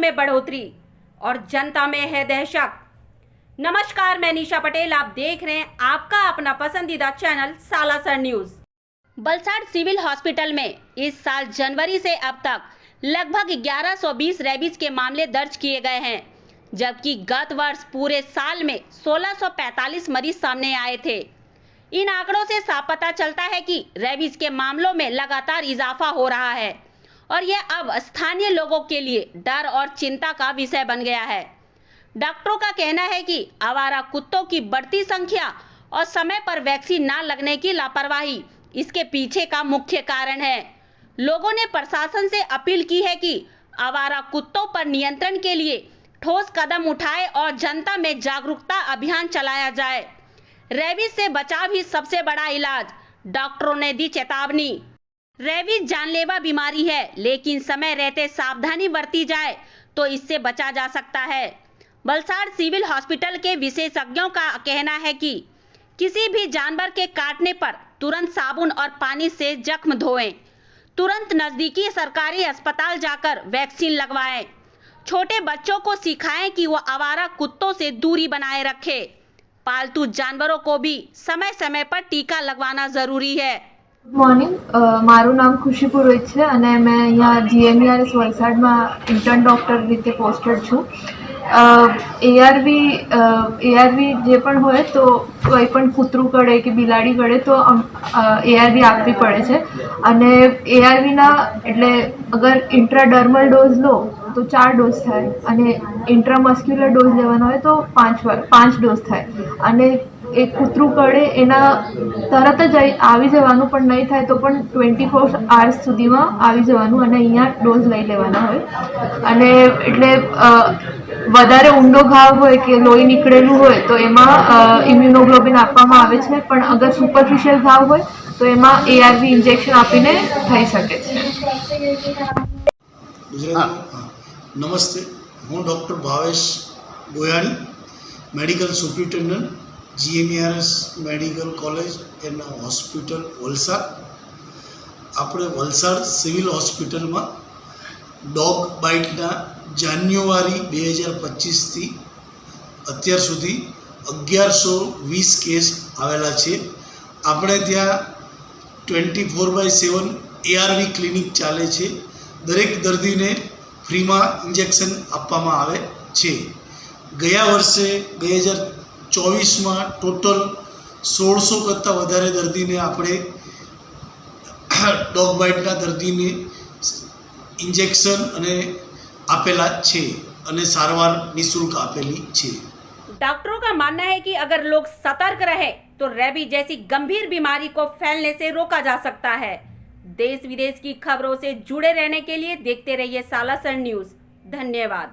में बढ़ोतरी और जनता में है दहशत। नमस्कार, मैं निशा पटेल, आप देख रहे हैं आपका अपना पसंदीदा channel Salasar news. Valsad civil hospital में इस साल जनवरी से अब तक लगभग 1120 रेबीज के मामले दर्ज किए गए हैं, जबकि गत वर्ष पूरे साल में 1645 मरीज सामने आए थे। इन आंकड़ों से साफ पता चलता है कि रेबीज के मामलों में लगातार इजाफा हो रहा है और यह अब स्थानीय लोगों के लिए डर और चिंता का विषय बन गया है। डॉक्टरों का कहना है कि आवारा कुत्तों की बढ़ती संख्या और समय पर वैक्सीन न लगने की लापरवाही इसके पीछे का मुख्य कारण है। लोगों ने प्रशासन से अपील की है कि आवारा कुत्तों पर नियंत्रण के लिए ठोस कदम उठाए और जनता में जागरूकता अभियान चलाया जाए। रेबीज से बचाव ही सबसे बड़ा इलाज, डॉक्टरों ने दी चेतावनी। रेबीज जानलेवा बीमारी है, लेकिन समय रहते सावधानी बरती जाए तो इससे बचा जा सकता है। वलसाड सिविल हॉस्पिटल के विशेषज्ञों का कहना है कि किसी भी जानवर के काटने पर तुरंत साबुन और पानी से जख्म धोएं, तुरंत नजदीकी सरकारी अस्पताल जाकर वैक्सीन लगवाएं। छोटे बच्चों को सिखाएं कि वो आवारा कुत्तों से दूरी बनाए रखें। पालतू जानवरों को भी समय समय पर टीका लगवाना जरूरी है। गुड मॉर्निंग, मारू नाम खुशी पुरोहित है અને मैं અહીંયા GMERS વલસાડમાં ઇન્ટર્ન ડૉક્ટર રીતે પોસ્ટેડ છું। ARV જે પણ હોય તો કોઈ પણ કૂતરું કડે કે બિલાડી કડે તો ARV આપવી પડે છે અને ARVના એટલે અગર ઇન્ટ્રાડર્મલ ડોઝ લો તો 4 ડોઝ થાય અને ઇન્ટ્રામસ્ક્યુલર ડોઝ લેવાનો હોય તો 5 ડોઝ થાય અને એક કૂતરું કડે એના તરત જ આવી જવાનું, પણ નહીં થાય તો પણ 24 hours સુધીમાં આવી જવાનું અને અહીંયા ડોઝ લઈ લેવાના હોય અને એટલે વધારે ઊંડો ઘાવ હોય કે લોહી નીકળેલું હોય તો એમાં ઇમ્યુનોગ્લોબિન આપવામાં આવે છે, પણ અગર સુપરફિશિયલ ઘાવ હોય તો એમાં ARV ઇન્જેક્શન આપીને થઈ શકે છે। નમસ્તે, હું doctor Bhavesh Goyani, medical superintendent, GMERS medical college and hospital Valsad. આપણે વલસાડ સિવિલ હોસ્પિટલમાં ડોગ બાઇટના જાન્યુઆરી 2025થી અત્યાર સુધી 1120 કેસ આવેલા છે। આપણે ત્યાં 24/7 ARV ક્લિનિક ચાલે છે। દરેક દર્દીને ફ્રીમાં ઇન્જેક્શન આપવામાં આવે છે। ગયા વર્ષે 2024માં ટોટલ 1600 કરતાં વધારે દર્દીને આપણે ડોગ બાઇટના દર્દીને ઇન્જેક્શન અને આપેલા છે અને સારવાર નિઃશુલ્ક આપેલી છે। डॉक्टरों का मानना है कि अगर लोग सतर्क रहे तो रेबीज जैसी गंभीर बीमारी को फैलने से रोका जा सकता है। देश विदेश की खबरों से जुड़े रहने के लिए देखते रहिए सालासर न्यूज। धन्यवाद।